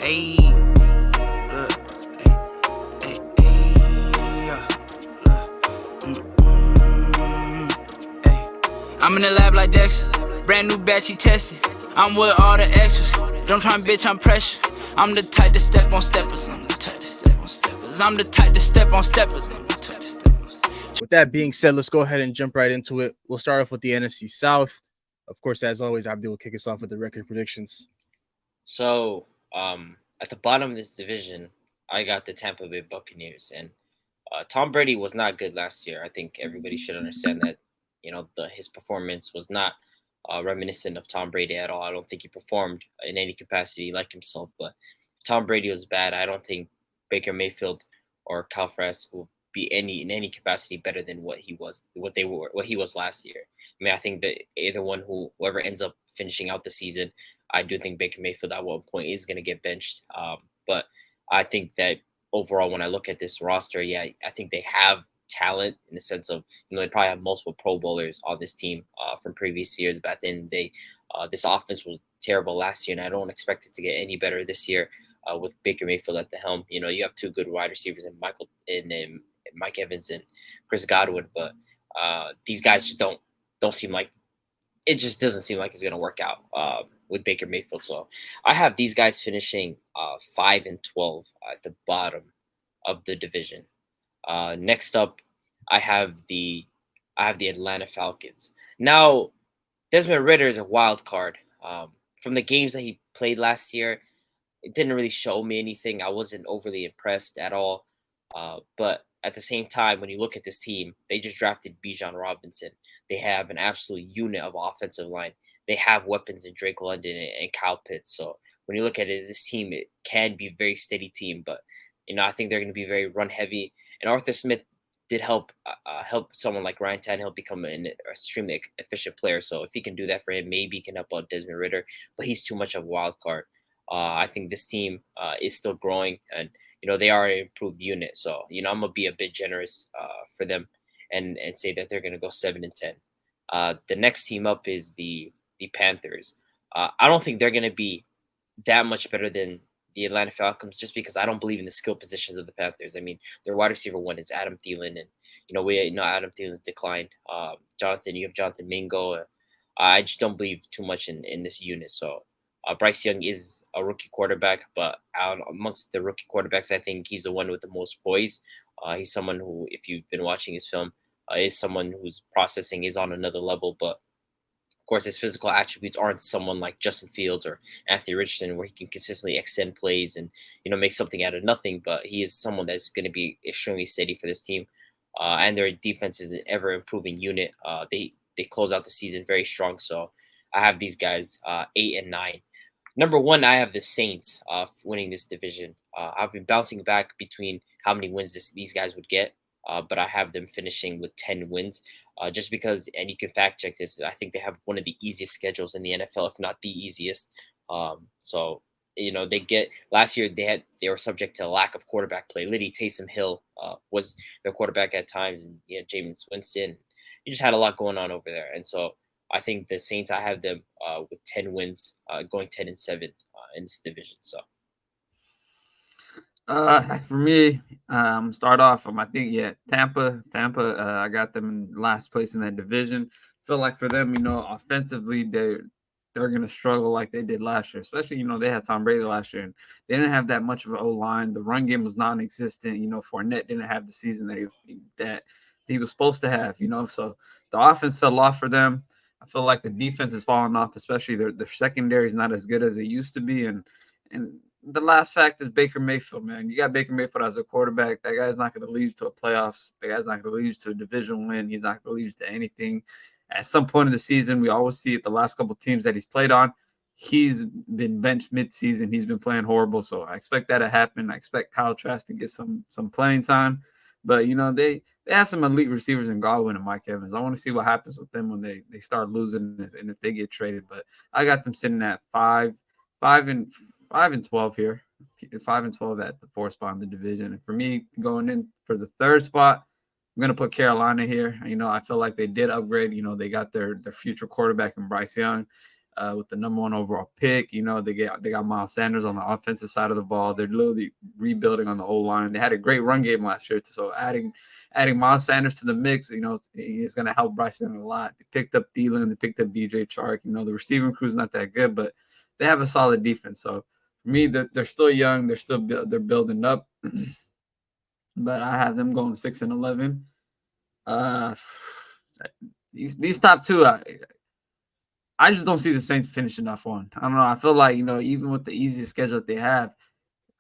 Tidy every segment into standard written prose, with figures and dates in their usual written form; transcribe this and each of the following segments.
Ayy, look, yeah, ayy. I'm in the lab like Dexter, brand new batch he tested. I'm with all the extras, don't try and bitch, I'm pressure. I'm the type to step on steppers, I'm the type to step on steppers, I'm the type to step on steppers, I'm the type to step on steppers. With that being said, let's go ahead and jump right into it. We'll start off with the NFC South. Of course, as always, Abdul will kick us off with the record predictions. So, at the bottom of this division, I got the Tampa Bay Buccaneers, and Tom Brady was not good last year. I think everybody should understand that. His performance was not reminiscent of Tom Brady at all. I don't think he performed in any capacity like himself. But Tom Brady was bad. I don't think Baker Mayfield or Kyle Trask will be in any capacity better than what he was last year. I mean, I think that whoever ends up finishing out the season, I do think Baker Mayfield at one point is going to get benched. But I think that overall, when I look at this roster, yeah, I think they have talent in the sense of, they probably have multiple Pro Bowlers on this team from previous years. But at the end of the day, this offense was terrible last year, and I don't expect it to get any better this year with Baker Mayfield at the helm. You have two good wide receivers in Mike Evans and Chris Godwin, but these guys just don't seem like it just doesn't seem like it's going to work out with Baker Mayfield. So I have these guys finishing 5-12 at the bottom of the division. Next up, I have the Atlanta Falcons. Now, Desmond Ridder is a wild card. From the games that he played last year, it didn't really show me anything. I wasn't overly impressed at all. But at the same time, when you look at this team, they just drafted Bijan Robinson. They have an absolute unit of offensive line. They have weapons in Drake London and Kyle Pitts. So when you look at it, this team, it can be a very steady team. But, I think they're going to be very run heavy. And Arthur Smith did help someone like Ryan Tannehill become an extremely efficient player. So if he can do that for him, maybe he can help out Desmond Ridder. But he's too much of a wild card. I think this team is still growing, and they are an improved unit. So I'm gonna be a bit generous for them and say that they're gonna go 7-10. The next team up is the Panthers. I don't think they're gonna be that much better than the Atlanta Falcons, just because I don't believe in the skill positions of the Panthers. I mean, their wide receiver one is Adam Thielen, and we know Adam Thielen's declined. You have Jonathan Mingo. I just don't believe too much in this unit. So Bryce Young is a rookie quarterback, but amongst the rookie quarterbacks, I think he's the one with the most poise. He's someone who, if you've been watching his film, is someone whose processing is on another level. But of course, his physical attributes aren't someone like Justin Fields or Anthony Richardson, where he can consistently extend plays and make something out of nothing. But he is someone that's going to be extremely steady for this team, and their defense is an ever improving unit. They close out the season very strong. So I have these guys 8-9. Number one, I have the Saints winning this division. I've been bouncing back between how many wins these guys would get, but I have them finishing with 10 wins just because, and you can fact check this, I think they have one of the easiest schedules in the NFL, if not the easiest. So last year they were subject to a lack of quarterback play. Liddy Taysom Hill was their quarterback at times, and Jameis Winston. You just had a lot going on over there, and so I think the Saints, I have them with 10 wins, going 10-7 in this division. So, for me, start off. I think Tampa. I got them in last place in that division. Feel like for them, offensively, they're going to struggle like they did last year. Especially, they had Tom Brady last year, and they didn't have that much of an O line. The run game was non-existent. Fournette didn't have the season that he was supposed to have. So the offense fell off for them. I feel like the defense is falling off, especially their secondary is not as good as it used to be. And the last fact is Baker Mayfield, man. You got Baker Mayfield as a quarterback. That guy's not going to lead you to a playoffs. That guy's not going to lead you to a division win. He's not going to lead you to anything. At some point in the season, we always see it the last couple of teams that he's played on, he's been benched mid-season. He's been playing horrible. So I expect that to happen. I expect Kyle Trask to get some playing time. But, they have some elite receivers in Godwin and Mike Evans. I want to see what happens with them when they start losing and if they get traded. But I got them sitting at 5-12 here, 5-12 at the fourth spot in the division. And for me, going in for the third spot, I'm going to put Carolina here. I feel like they did upgrade. They got their future quarterback in Bryce Young. with the number 1 overall pick. You know, they got Miles Sanders on the offensive side of the ball. They're literally rebuilding on the O-line. They had a great run game last year, so adding Miles Sanders to the mix, you know, is going to help Bryson a lot. They picked up Thielen, they picked up DJ Chark. You know, the receiving crew's not that good, but they have a solid defense. So for me, they're still young. They're building up, but I have them going 6-11. These top two, I just don't see the Saints finishing off one. I don't know. I feel like, you know, even with the easiest schedule that they have,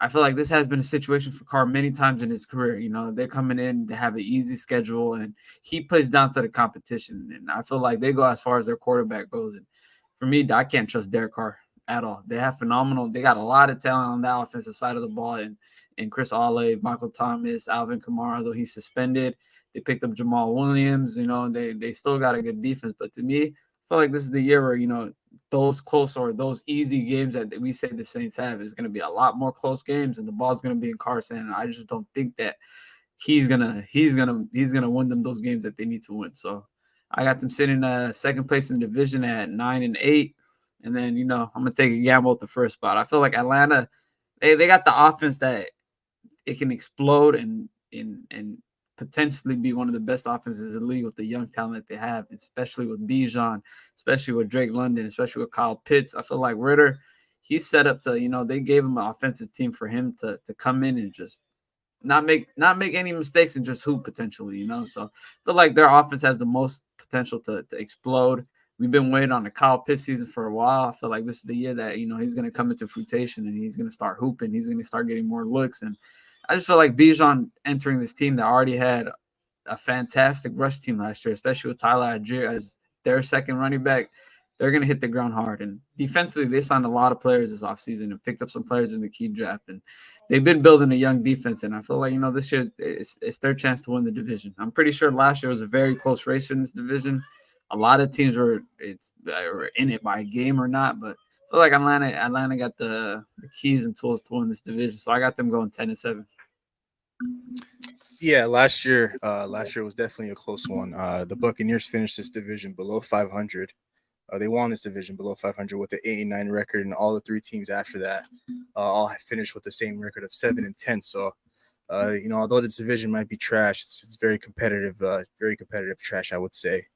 I feel like this has been a situation for Carr many times in his career. You know, they're coming in, they have an easy schedule, and he plays down to the competition. And I feel like they go as far as their quarterback goes. And for me, I can't trust Derek Carr at all. They have phenomenal. They got a lot of talent on that offensive side of the ball, and Chris Olave, Michael Thomas, Alvin Kamara, though he's suspended. They picked up Jamal Williams. You know, they still got a good defense. But to me, I feel like this is the year where, you know, those close or those easy games that we say the Saints have is going to be a lot more close games, and the ball's going to be in Carson. And I just don't think that he's gonna win them those games that they need to win. So I got them sitting second place in the division at 9-8, and then, you know, I'm gonna take a gamble at the first spot. I feel like Atlanta, they got the offense that it can explode and potentially be one of the best offenses in the league with the young talent that they have, especially with Bijan, especially with Drake London, especially with Kyle Pitts. I feel like Ritter, he's set up to, you know, they gave him an offensive team for him to come in and just not make any mistakes and just hoop potentially, you know. So I feel like their offense has the most potential to explode. We've been waiting on the Kyle Pitts season for a while. I feel like this is the year that, you know, he's going to come into fruition and he's going to start hooping. He's going to start getting more looks. And I just feel like Bijan entering this team that already had a fantastic rush team last year, especially with Tyler Algier as their second running back, they're going to hit the ground hard. And defensively, they signed a lot of players this offseason and picked up some players in the key draft. And they've been building a young defense. And I feel like, you know, this year it's their chance to win the division. I'm pretty sure last year was a very close race in this division. A lot of teams were in it by a game or not, but I feel like Atlanta got the keys and tools to win this division. So I got them going 10-7. Yeah, last year was definitely a close one. The Buccaneers finished this division below 500. They won this division below 500 with an 8-9 record, and all the three teams after that all finished with the same record of 7-10. So, you know, although this division might be trash, it's very competitive trash, I would say.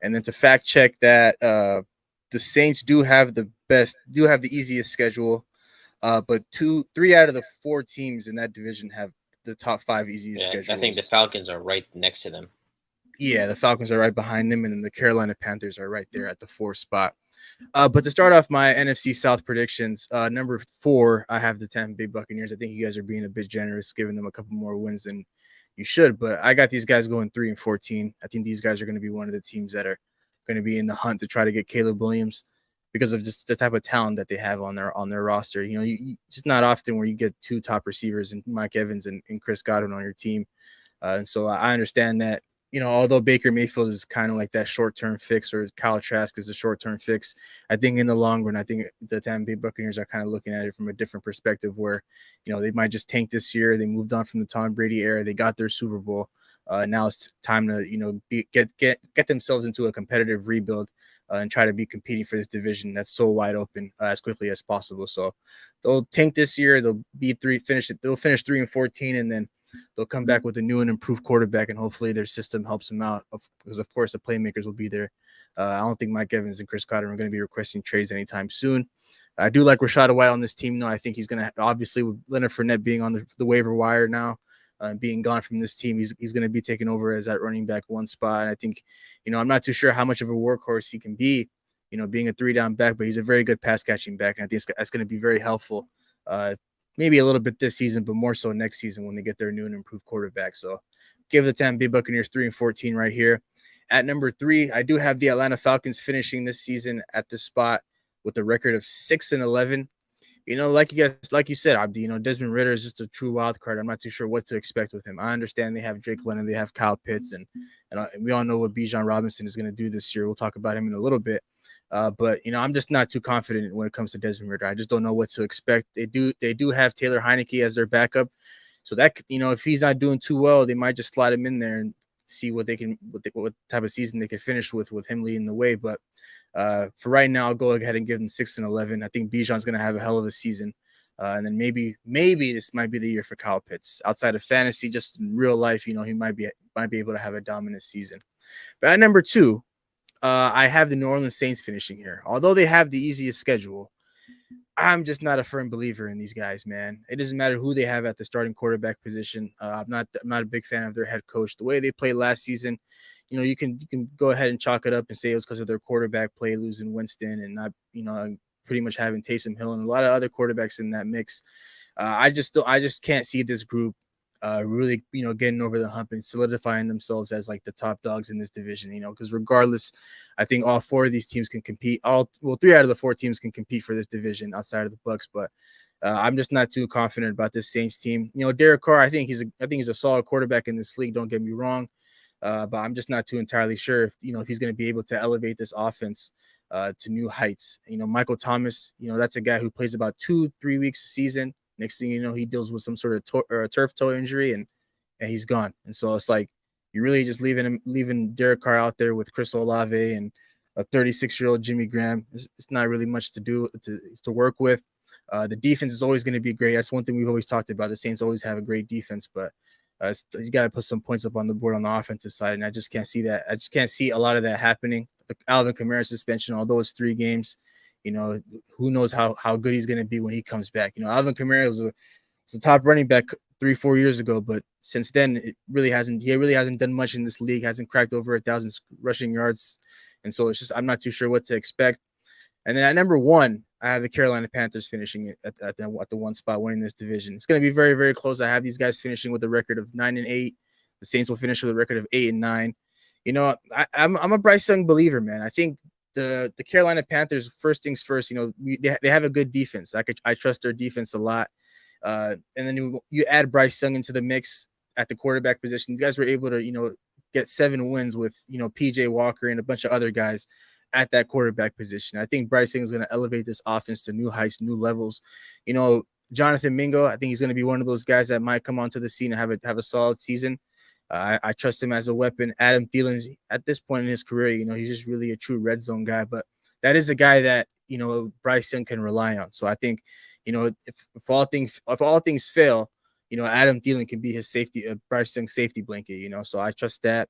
And then to fact check that, the Saints do have the easiest schedule, but 3 out of the 4 teams in that division have the top 5 easiest schedules. I think the Falcons are right next to them. Yeah, the Falcons are right behind them, and then the Carolina Panthers are right there at the 4th spot. But to start off my NFC South predictions, number 4, I have the Tampa Bay Buccaneers. I think you guys are being a bit generous, giving them a couple more wins than you should, but I got these guys going 3-14. I think these guys are going to be one of the teams that are going to be in the hunt to try to get Caleb Williams because of just the type of talent that they have on their roster. You know, it's just not often where you get 2 top receivers and Mike Evans and Chris Godwin on your team. And so I understand that, you know, although Baker Mayfield is kind of like that short-term fix, or Kyle Trask is a short-term fix, I think in the long run, I think the Tampa Bay Buccaneers are kind of looking at it from a different perspective where, you know, they might just tank this year. They moved on from the Tom Brady era. They got their Super Bowl. Now it's time to, you know, get themselves into a competitive rebuild and try to be competing for this division that's so wide open as quickly as possible. So they'll tank this year. They'll finish 3-14, and then they'll come back with a new and improved quarterback, and hopefully their system helps them out because, of course, the playmakers will be there. I don't think Mike Evans and Chris Godwin are going to be requesting trades anytime soon. I do like Rashad White on this team, though. I think he's going to, obviously, with Leonard Fournette being on the waiver wire now, being gone from this team, he's going to be taking over as that running back 1 spot. And I think, you know, I'm not too sure how much of a workhorse he can be, you know, being a 3-down back, but he's a very good pass catching back. And I think that's going to be very helpful. Maybe a little bit this season, but more so next season when they get their new and improved quarterback. So give the Tampa Bay Buccaneers 3-14 right here. At number 3, I do have the Atlanta Falcons finishing this season at this spot with a record of 6-11. You know, like you said, Abdi, you know, Desmond Ridder is just a true wild card. I'm not too sure what to expect with him. I understand they have Drake London, they have Kyle Pitts, and we all know what Bijan Robinson is going to do this year. We'll talk about him in a little bit. But, you know, I'm just not too confident when it comes to Desmond Ridder. I just don't know what to expect. They do have Taylor Heineke as their backup. So that, you know, if he's not doing too well, they might just slide him in there and see what type of season they can finish with him leading the way. But For right now, I'll go ahead and give them 6-11. I think Bijan's going to have a hell of a season. And then maybe this might be the year for Kyle Pitts. Outside of fantasy, just in real life, he might be able to have a dominant season. But at number 2, I have the New Orleans Saints finishing here. Although they have the easiest schedule, I'm just not a firm believer in these guys, man. It doesn't matter who they have at the starting quarterback position. I'm not a big fan of their head coach. The way they played last season, you can go ahead and chalk it up and say it was because of their quarterback play, losing Winston and not, pretty much having Taysom Hill and a lot of other quarterbacks in that mix. I just can't see this group really, getting over the hump and solidifying themselves as like the top dogs in this division, because regardless, I think all 4 of these teams can compete. 3 out of the 4 teams can compete for this division outside of the Bucks, but I'm just not too confident about this Saints team. Derek Carr, I think he's a solid quarterback in this league. Don't get me wrong. But I'm just not too entirely sure if he's going to be able to elevate this offense to new heights. Michael Thomas, that's a guy who plays about 2-3 weeks a season. Next thing you know, he deals with some sort of turf toe injury and he's gone. And so it's like you're really just leaving Derek Carr out there with Chris Olave and a 36-year-old Jimmy Graham. It's not really much to do to work with. The defense is always going to be great. That's one thing we've always talked about. The Saints always have a great defense, but he's got to put some points up on the board on the offensive side, and I just can't see that. I just can't see a lot of that happening. The Alvin Kamara suspension, although it's 3 games, who knows how good he's going to be when he comes back. Alvin Kamara was a top running back 3-4 years ago, but since then he really hasn't done much in this league. Hasn't cracked over 1,000 rushing yards, and so it's just I'm not too sure what to expect. And then at number 1, I have the Carolina Panthers finishing it at the 1 spot, winning this division. It's going to be very, very close. I have these guys finishing with a record of 9-8. The Saints will finish with a record of 8-9. I'm a Bryce Young believer, man. I think the Carolina Panthers, first things first, they have a good defense. I trust their defense a lot. And then you add Bryce Young into the mix at the quarterback position. These guys were able to, get 7 wins with, PJ Walker and a bunch of other guys at that quarterback position. I think Bryce Young is going to elevate this offense to new heights, new levels. Jonathan Mingo, I think he's going to be one of those guys that might come onto the scene and have a solid season. I trust him as a weapon. Adam Thielen, at this point in his career, he's just really a true red zone guy. But that is a guy that Bryce Young can rely on. So I think if all things fail, Adam Thielen can be his safety, Bryce Young's safety blanket. So I trust that.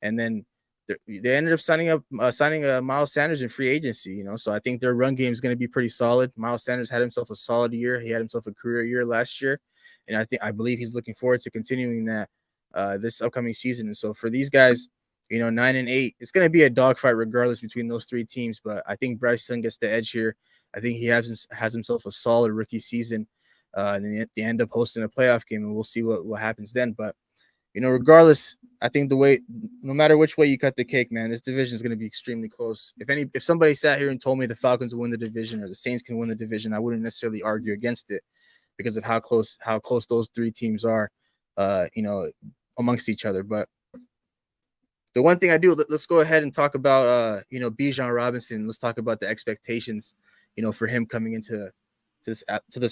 And then they ended up signing Miles Sanders in free agency. So I think their run game is going to be pretty solid. Miles Sanders had himself a solid year. He had himself a career year last year, and I believe he's looking forward to continuing that this upcoming season. And so for these guys, 9-8, it's going to be a dogfight regardless between those 3 teams. But I think Bryce Young gets the edge here. I think he has himself a solid rookie season. And then they end up hosting a playoff game, and we'll see what happens then. But regardless, I think no matter which way you cut the cake, man, this division is going to be extremely close. If somebody sat here and told me the Falcons will win the division or the Saints can win the division, I wouldn't necessarily argue against it because of how close those 3 teams are, amongst each other. But the one thing I do, let's go ahead and talk about, Bijan Robinson. Let's talk about the expectations, for him coming into this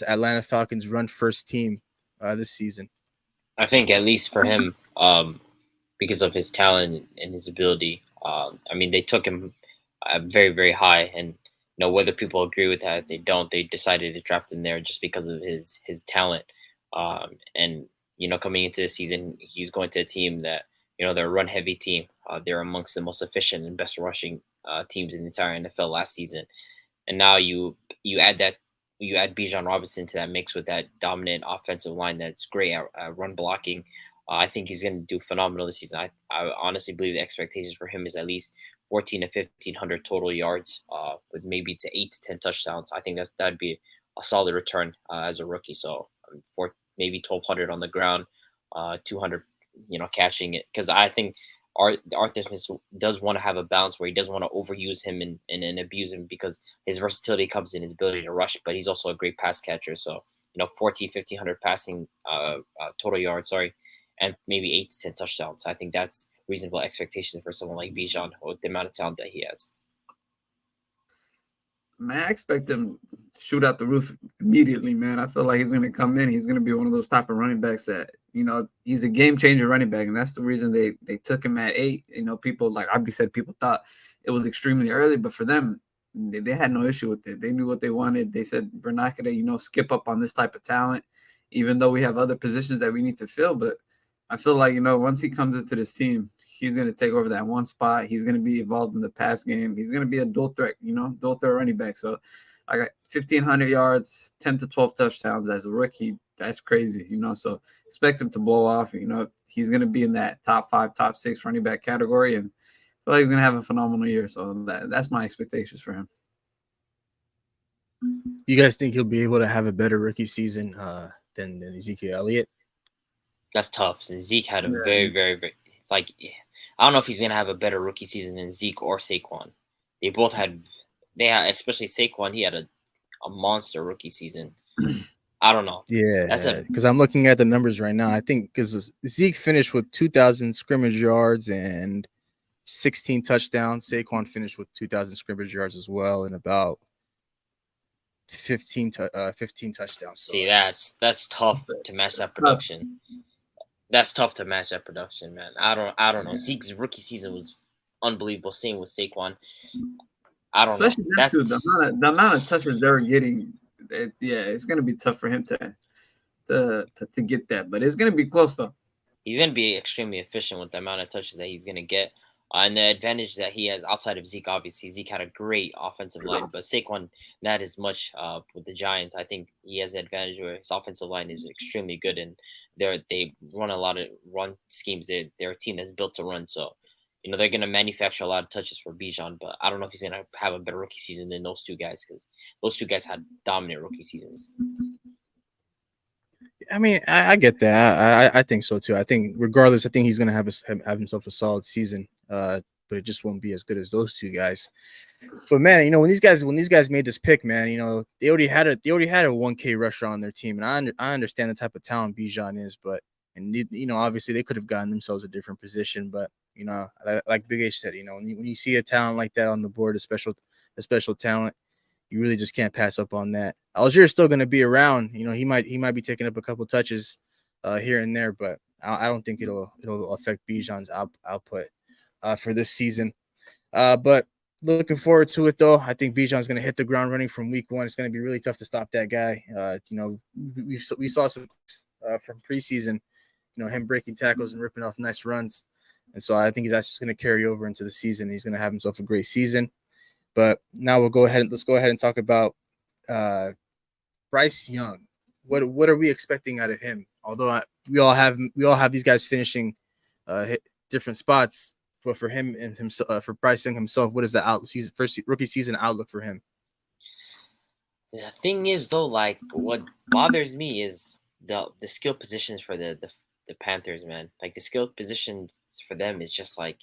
Atlanta Falcons run first team this season. I think at least for him, because of his talent and his ability, they took him very, very high. And whether people agree with that, if they don't, they decided to draft him there just because of his talent. And coming into the season, he's going to a team that they're a run heavy team. They're amongst the most efficient and best rushing teams in the entire NFL last season. And now you add Bijan Robinson to that mix with that dominant offensive line that's great at run blocking. I think he's going to do phenomenal this season. I honestly believe the expectations for him is at least 1,400 to 1,500 total yards, with maybe to 8 to 10 touchdowns. I think that'd be a solid return as a rookie. So for maybe 1,200 on the ground, 200, catching it, because I think Arthur does want to have a balance where he doesn't want to overuse him and abuse him, because his versatility comes in his ability to rush, but he's also a great pass catcher. So 1,500 passing total yards, and maybe 8 to 10 touchdowns. I think that's reasonable expectations for someone like Bijan with the amount of talent that he has. Man, I expect him shoot out the roof immediately, man. I feel like he's going to come in. He's going to be one of those type of running backs that, he's a game changer running back. And that's the reason they took him at 8. People, like Abdi said, people thought it was extremely early, but for them, they had no issue with it. They knew what they wanted. They said, we're not going to, skip up on this type of talent, even though we have other positions that we need to fill. But I feel like, once he comes into this team, he's going to take over that one spot. He's going to be involved in the pass game. He's going to be a dual threat, dual threat running back. So I got 1,500 yards, 10 to 12 touchdowns as a rookie. That's crazy, So expect him to blow off. He's going to be in that top 5, top 6 running back category. And I feel like he's going to have a phenomenal year. So that's my expectations for him. You guys think he'll be able to have a better rookie season than Ezekiel Elliott? That's tough. Since Zeke had a very, very, very, I don't know if he's going to have a better rookie season than Zeke or Saquon. They both had, especially Saquon, he had a monster rookie season. I don't know. Yeah, because I'm looking at the numbers right now. I think because Zeke finished with 2,000 scrimmage yards and 16 touchdowns. Saquon finished with 2,000 scrimmage yards as well and about 15 touchdowns. So see, that's tough to match that production. That's tough to match that production, man. I don't know. Zeke's rookie season was unbelievable. Same with Saquon. I don't know. Especially the amount of touches they're getting. It's going to be tough for him to get that, but it's going to be close though. He's going to be extremely efficient with the amount of touches that he's going to get. And the advantage that he has outside of Zeke, obviously, Zeke had a great offensive line, but Saquon not as much with the Giants. I think he has the advantage where his offensive line is extremely good, and they run a lot of run schemes. They're a team that's built to run, so they're going to manufacture a lot of touches for Bijan. But I don't know if he's going to have a better rookie season than those two guys because those two guys had dominant rookie seasons. I mean, I get that. I think so too. I think regardless, I think he's going to have himself a solid season. But it just won't be as good as those two guys. But man, when these guys made this pick, man, they already had a 1K rusher on their team, and I understand the type of talent Bijan is, but obviously they could have gotten themselves a different position. But like Big H said, when you see a talent like that on the board, a special talent, you really just can't pass up on that. Algier's still going to be around. He might be taking up a couple touches here and there, but I don't think it'll affect Bijan's output for this season. But looking forward to it, though. I think Bijan's going to hit the ground running from week 1. It's going to be really tough to stop that guy. We saw some from preseason, him breaking tackles and ripping off nice runs. And so I think that's just going to carry over into the season. He's going to have himself a great season. But now let's go ahead and talk about Bryce Young. What are we expecting out of him? Although we all have these guys finishing different spots, but for him and himself, for Bryce Young himself, what is the first rookie season outlook for him? The thing is, though, like what bothers me is the skill positions for the Panthers, man. Like the skill positions for them is just like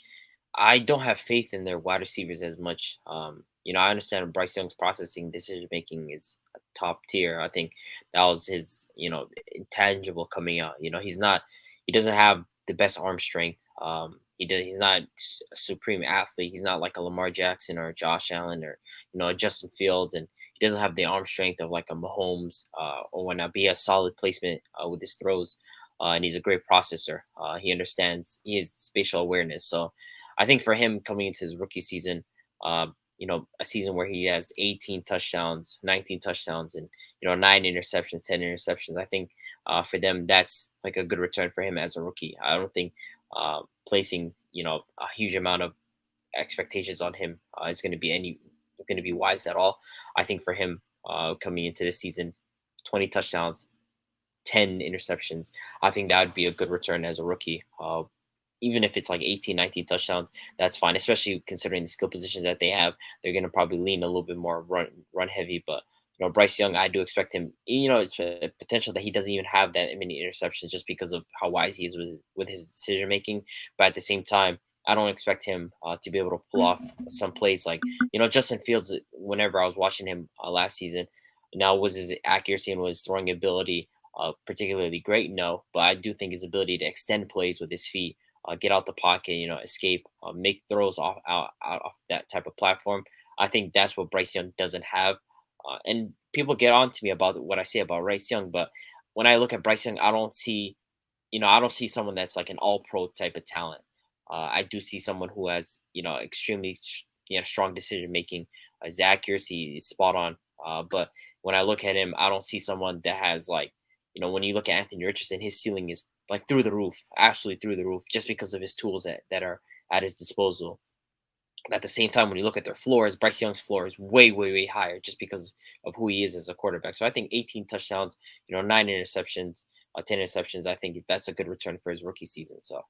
I don't have faith in their wide receivers as much. I understand Bryce Young's processing decision making is top tier. I think that was his, intangible coming out. He doesn't have the best arm strength. He's not a supreme athlete. He's not like a Lamar Jackson or a Josh Allen or a Justin Fields, and he doesn't have the arm strength of like a Mahomes or whatnot. But he has solid placement with his throws, and he's a great processor. He has spatial awareness. So I think for him coming into his rookie season, a season where he has 18 touchdowns, 19 touchdowns, and 9 interceptions, 10 interceptions. I think for them that's like a good return for him as a rookie. I don't think placing a huge amount of expectations on him is going to be wise at all. I think for him coming into this season, 20 touchdowns, 10 interceptions, I think that would be a good return as a rookie. Even if it's like 18, 19 touchdowns, that's fine, especially considering the skill positions that they have. They're going to probably lean a little bit more run heavy. But, Bryce Young, I do expect him, it's a potential that he doesn't even have that many interceptions just because of how wise he is with his decision making. But at the same time, I don't expect him to be able to pull off some plays like, Justin Fields, whenever I was watching him last season, now was his accuracy and was throwing ability particularly great? No, but I do think his ability to extend plays with his feet, get out the pocket, escape, make throws out of that type of platform. I think that's what Bryce Young doesn't have. And people get on to me about what I say about Bryce Young, but when I look at Bryce Young, I don't see, I don't see someone that's like an all-pro type of talent. I do see someone who has, extremely, strong decision making. His accuracy is spot on. But when I look at him, I don't see someone that has like, when you look at Anthony Richardson, his ceiling is like through the roof, absolutely through the roof, just because of his tools that are at his disposal. But at the same time, when you look at their floors, Bryce Young's floor is way, way, way higher just because of who he is as a quarterback. So I think 18 touchdowns, 9 interceptions, 10 interceptions. I think that's a good return for his rookie season. So,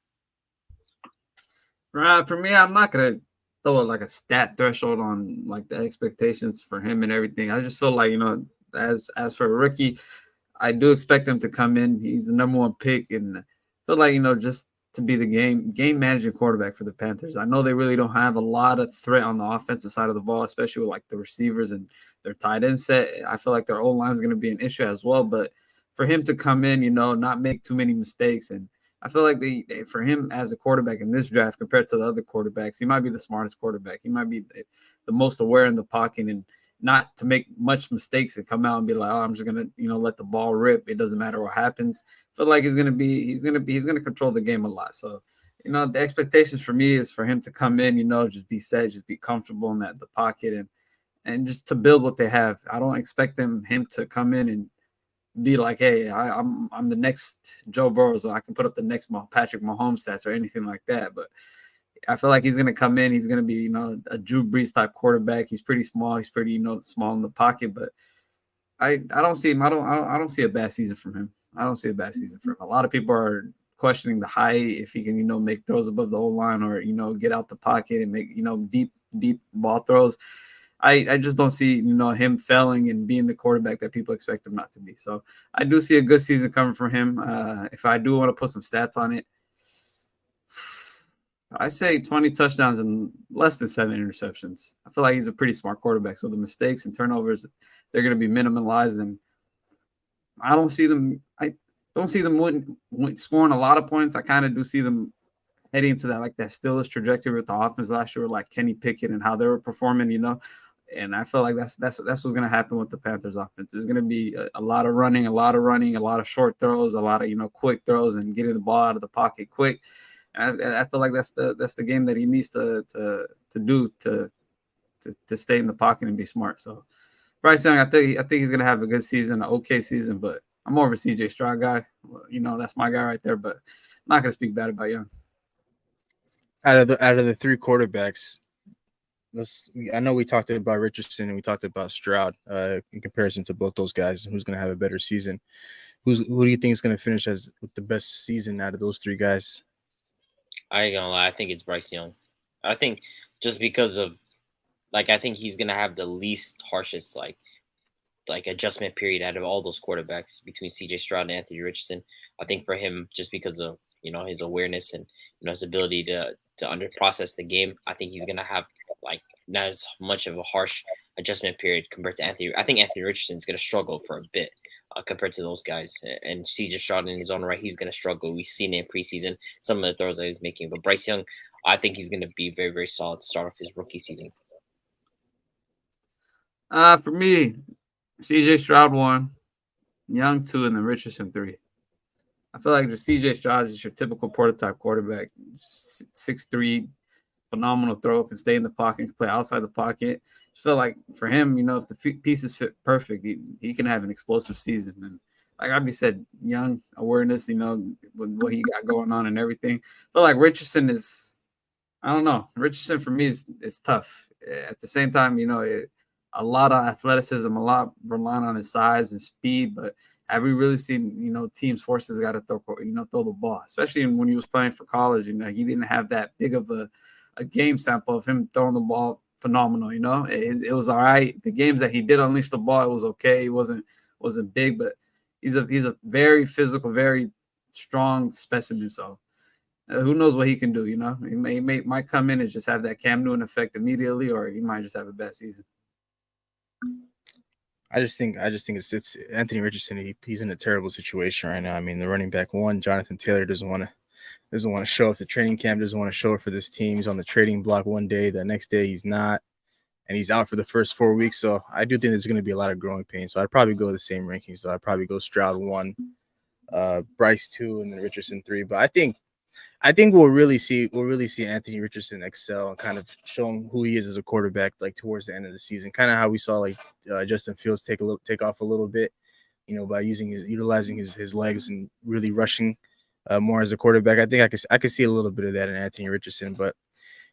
For me, I'm not gonna throw like a stat threshold on like the expectations for him and everything. I just feel like as for a rookie, I do expect him to come in. He's the number one pick, and I feel like just to be the game managing quarterback for the Panthers. I know they really don't have a lot of threat on the offensive side of the ball, especially with like the receivers and their tight end set. I feel like their O line is going to be an issue as well. But for him to come in, not make too many mistakes, and I feel like for him as a quarterback in this draft compared to the other quarterbacks, he might be the smartest quarterback. He might be the most aware in the pocket and not to make much mistakes and come out and be like, oh, I'm just gonna, let the ball rip. It doesn't matter what happens. I feel like he's gonna control the game a lot. So, the expectations for me is for him to come in, just be set, just be comfortable in the pocket and just to build what they have. I don't expect him to come in and be like, hey, I'm the next Joe Burrow, so I can put up the next Patrick Mahomes stats or anything like that. But I feel like he's going to come in. He's going to be, a Drew Brees type quarterback. He's pretty small. He's pretty, small in the pocket. But I don't see him. I don't see a bad season from him. I don't see a bad season from him. A lot of people are questioning the height, if he can, make throws above the O-line or, get out the pocket and make, deep ball throws. I just don't see, him failing and being the quarterback that people expect him not to be. So I do see a good season coming from him. If I do want to put some stats on it, I say 20 touchdowns and less than 7 interceptions. I feel like he's a pretty smart quarterback. So the mistakes and turnovers, they're going to be minimalized. And I don't see them scoring a lot of points. I kind of do see them heading into that Steelers trajectory with the offense last year, like Kenny Pickett and how they were performing, And I feel like that's what's going to happen with the Panthers offense. It's going to be a lot of running, a lot of short throws, a lot of quick throws, and getting the ball out of the pocket quick. And I feel like that's the game that he needs to do to stay in the pocket and be smart. So Bryce Young, I think he's going to have a good season, an okay season, but I'm more of a CJ Stroud guy. That's my guy right there. But I'm not going to speak bad about Young. Out of the three quarterbacks, I know we talked about Richardson and we talked about Stroud in comparison to both those guys. Who's going to have a better season? Who do you think is going to finish with the best season out of those three guys? I ain't gonna lie. I think it's Bryce Young. I think just because of I think he's gonna have the least harshest adjustment period out of all those quarterbacks between CJ Stroud and Anthony Richardson. I think for him, just because of his awareness and his ability to process the game, I think he's gonna have not as much of a harsh adjustment period compared to Anthony. I think Anthony Richardson is gonna struggle for a bit compared to those guys, and CJ Stroud in his own right, he's gonna struggle. We've seen it in preseason, some of the throws that he's making, but Bryce Young, I think he's gonna be very, very solid to start off his rookie season. For me, CJ Stroud 1, Young 2, and then Richardson 3. I feel like just CJ Stroud is your typical prototype quarterback, 6'3", phenomenal throw, can stay in the pocket, can play outside the pocket. I feel like for him, if the pieces fit perfect, he can have an explosive season. And like Abby said, Young awareness, with what he got going on and everything. I feel like Richardson is, I don't know. Richardson for me is tough. At the same time, a lot of athleticism, a lot relying on his size and speed, but have we really seen, teams force his guy to throw the ball, especially when he was playing for college? He didn't have that big of a game sample of him throwing the ball phenomenal. It was all right. The games that he did unleash the ball, it was okay. It wasn't big, but he's a very physical, very strong specimen. So who knows what he can do? He might come in and just have that Cam Newton effect immediately, or he might just have a bad season. I just think it's Anthony Richardson. He's in a terrible situation right now. I mean, the running back one, Jonathan Taylor, doesn't want to show up to training camp, doesn't want to show up for this team. He's on the trading block one day, the next day he's not. and he's out for the first 4 weeks. So I do think there's going to be a lot of growing pains. So I'd probably go the same rankings. So I'd probably go Stroud 1, Bryce 2, and then Richardson 3. But I think we'll really see Anthony Richardson excel and kind of show him who he is as a quarterback, like towards the end of the season. Kind of how we saw like Justin Fields take off a little bit, by utilizing his legs and really rushing more as a quarterback. I think I could see a little bit of that in Anthony Richardson, but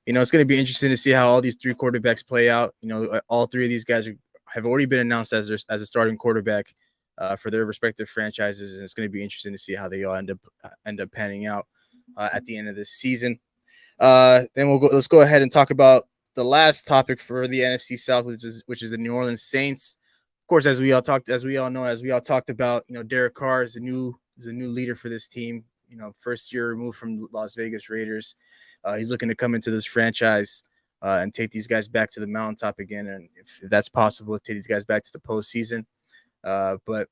it's going to be interesting to see how all these three quarterbacks play out. All three of these guys have already been announced as a starting quarterback for their respective franchises, and it's going to be interesting to see how they all end up panning out at the end of this season. Then let's go ahead and talk about the last topic for the NFC South, which is the New Orleans Saints. Of course, as we all talked about, Derek Carr is a new leader for this team. First year removed from the Las Vegas Raiders. He's looking to come into this franchise and take these guys back to the mountaintop again, and if that's possible, take these guys back to the postseason. But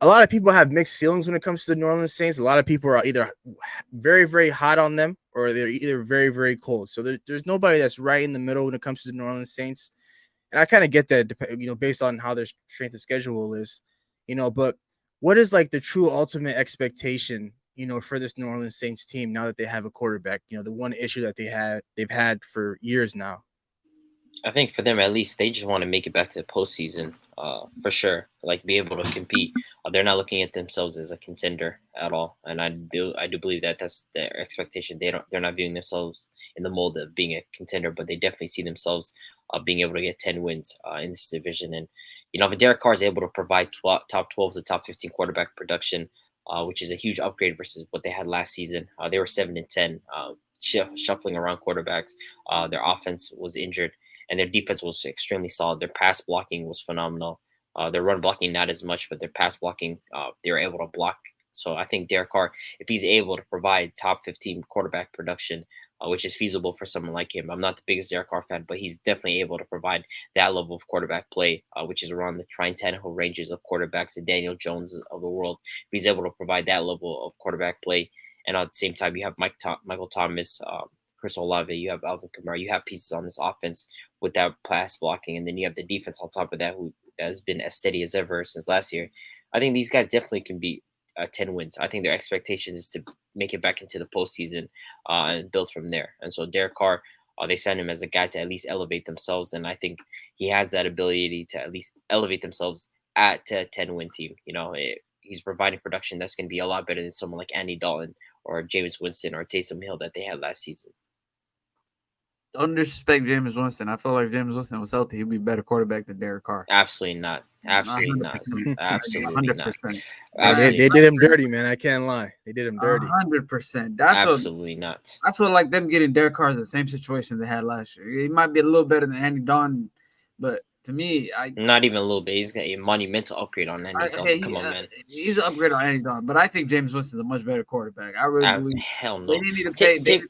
a lot of people have mixed feelings when it comes to the New Orleans Saints. A lot of people are either very, very hot on them or they're either very, very cold. So there's nobody that's right in the middle when it comes to the New Orleans Saints. And I kind of get that, based on how their strength of schedule is, but what is like the true ultimate expectation, for this New Orleans Saints team now that they have a quarterback, the one issue that they've had for years now? I think for them, at least, they just want to make it back to the postseason, for sure. Like, be able to compete. They're not looking at themselves as a contender at all, and I do believe that that's their expectation. They're not viewing themselves in the mold of being a contender, but they definitely see themselves being able to get 10 wins in this division. And if Derek Carr is able to provide top 12 to top 15 quarterback production, which is a huge upgrade versus what they had last season. They were 7-10, shuffling around quarterbacks. Their offense was injured, and their defense was extremely solid. Their pass blocking was phenomenal. Their run blocking, not as much, but their pass blocking, they were able to block. So I think Derek Carr, if he's able to provide top 15 quarterback production, which is feasible for someone like him. I'm not the biggest Derek Carr fan, but he's definitely able to provide that level of quarterback play, which is around the Ryan Tannehill ranges of quarterbacks, the Daniel Jones of the world. If he's able to provide that level of quarterback play, and at the same time, you have Michael Thomas, Chris Olave, you have Alvin Kamara, you have pieces on this offense with that pass blocking, and then you have the defense on top of that, who has been as steady as ever since last year. I think these guys definitely can be 10 wins. I think their expectation is to make it back into the postseason and build from there. And so Derek Carr, they signed him as a guy to at least elevate themselves, and I think he has that ability to at least elevate themselves at a 10-win team. He's providing production that's going to be a lot better than someone like Andy Dalton or Jameis Winston or Taysom Hill that they had last season. Don't disrespect Jameis Winston. I feel like if Jameis Winston was healthy, he'd be a better quarterback than Derek Carr. Absolutely not. Absolutely not. 100%. Absolutely 100%. not. They did him dirty, man. I can't lie. They did him dirty. 100%. Absolutely not. I feel like them getting Derek Carr is the same situation they had last year. He might be a little better than Andy Dalton, but to me, not even a little bit. He's got a monumental upgrade on Andy Dalton. Come on, man. He's an upgrade on Andy Dalton, but I think Jameis Winston is a much better quarterback. I really believe. Hell no. They didn't need to pay.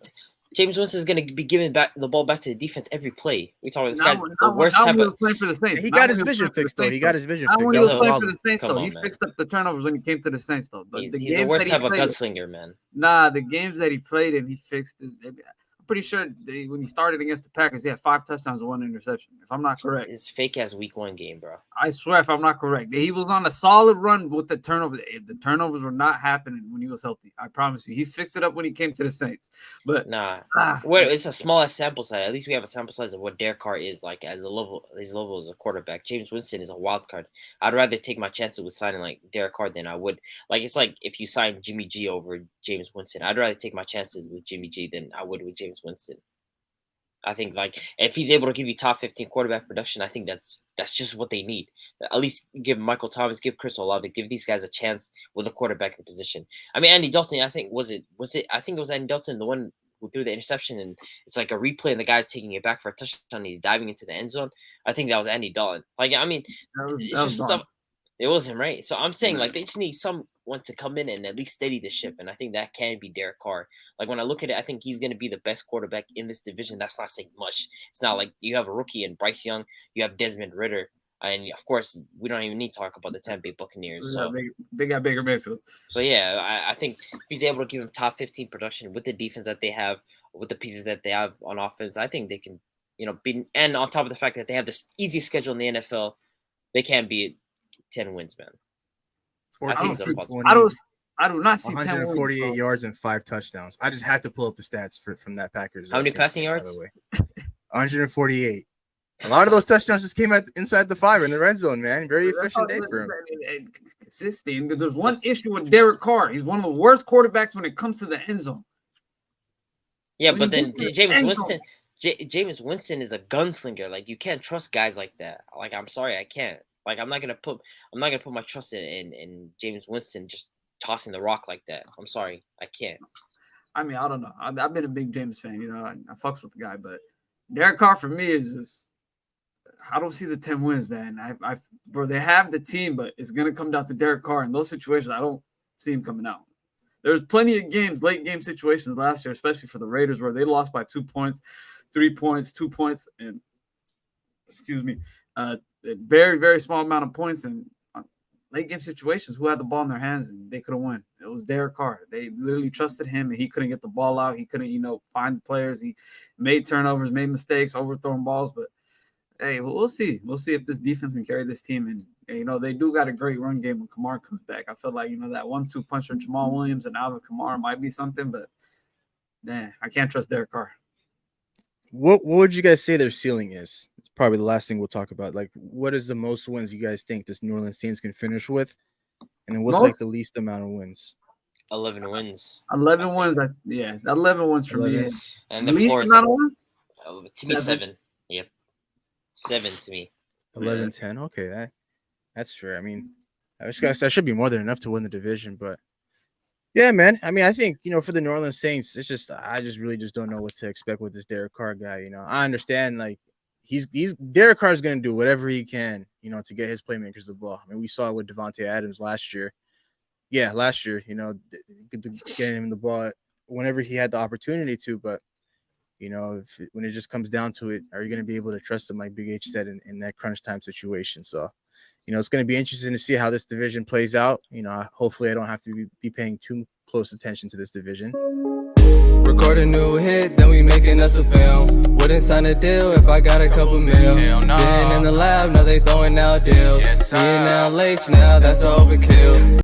James Winston is going to be giving the ball back to the defense every play. We talking this guy's the worst type of. Playing for the Saints. He got his vision fixed though. He got his vision fixed. When he was playing for the Saints though, he fixed up the turnovers when he came to the Saints though. He's the worst type of gunslinger, man. Nah, the games that he played in, he fixed. I'm pretty sure when he started against the Packers, he had 5 touchdowns and 1 interception. If I'm not correct, it's fake ass week 1 game, bro. I swear, if I'm not correct, he was on a solid run with the turnovers. The turnovers were not happening when he was healthy. I promise you, he fixed it up when he came to the Saints. But it's a small sample size. At least we have a sample size of what Derek Carr is like as his level as a quarterback. James Winston is a wild card. I'd rather take my chances with signing like Derek Carr than I would. Like it's like if you sign Jimmy G over James Winston, I'd rather take my chances with Jimmy G than I would with James Winston. I think like if he's able to give you top 15 quarterback production, I think that's just what they need. At least give Michael Thomas, give Chris Olave, give these guys a chance with a quarterback in position. I mean, Andy Dalton, I think I think it was Andy Dalton, the one who threw the interception, and it's like a replay, and the guy's taking it back for a touchdown. And he's diving into the end zone. I think that was Andy Dalton. Like, I mean, it's just stuff. It was him, right? So I'm saying like they just need someone to come in and at least steady the ship, and I think that can be Derek Carr. Like when I look at it, I think he's going to be the best quarterback in this division. That's not saying much. It's not like you have a rookie in Bryce Young, you have Desmond Ridder, and of course we don't even need to talk about the Tampa Bay Buccaneers. So they got Baker Mayfield. So yeah, I think if he's able to give him top 15 production with the defense that they have, with the pieces that they have on offense, I think they can and on top of the fact that they have this easy schedule in the NFL, they can't beat 10 wins, man. I think so. I do not see 10 wins. 148 yards and 5 touchdowns. I just had to pull up the stats from that Packers. How many passing yards? By the way, 148. A lot of those touchdowns just came inside the 5 in the red zone, man. Very efficient day for him. Consistent. There's one issue with Derek Carr. He's one of the worst quarterbacks when it comes to the end zone. Yeah, but then Jameis Winston is a gunslinger. Like, you can't trust guys like that. Like, I'm sorry, I can't. Like, I'm not gonna put my trust in Jameis Winston just tossing the rock like that. I'm sorry, I can't. I mean, I don't know. I've been a big James fan. I fucks with the guy, but Derek Carr for me is just. I don't see the 10 wins, man. Bro, they have the team, but it's gonna come down to Derek Carr. In those situations, I don't see him coming out. There's plenty of games, late game situations last year, especially for the Raiders, where they lost by 2 points, 3 points, 2 points, and a very, very small amount of points. And late game situations, who had the ball in their hands and they couldn't win? It was Derek Carr. They literally trusted him, and he couldn't get the ball out. He couldn't, find the players. He made turnovers, made mistakes, overthrown balls, but. Hey, we'll see. We'll see if this defense can carry this team. And, they do got a great run game when Kamara comes back. I feel like, that 1-2 punch from Jamal Williams and Alvin Kamara might be something, but, man, I can't trust Derek Carr. What would you guys say their ceiling is? It's probably the last thing we'll talk about. Like, what is the most wins you guys think this New Orleans Saints can finish with? And then what's, the least amount of wins? 11 wins. 11 wins. 11 wins for 11. Me. And the least amount of wins? To me, 7. Yep. 7 to me. 11-10. Okay, that's fair. I mean, that should be more than enough to win the division. But yeah, man. I mean, I think for the New Orleans Saints, it's just I just really just don't know what to expect with this Derek Carr guy. I understand like he's Derek Carr is going to do whatever he can, to get his playmakers the ball. I mean, we saw it with Devontae Adams last year. Yeah, last year, getting him the ball whenever he had the opportunity to, but. When it just comes down to it, are you going to be able to trust him like Big H said in that crunch time situation? So, it's going to be interesting to see how this division plays out. Hopefully I don't have to be paying too close attention to this division. Record a new hit, then we making us a film. Wouldn't sign a deal if I got a couple mil. Been in the lab, now they throwing out deals. Being out late, now that's overkill.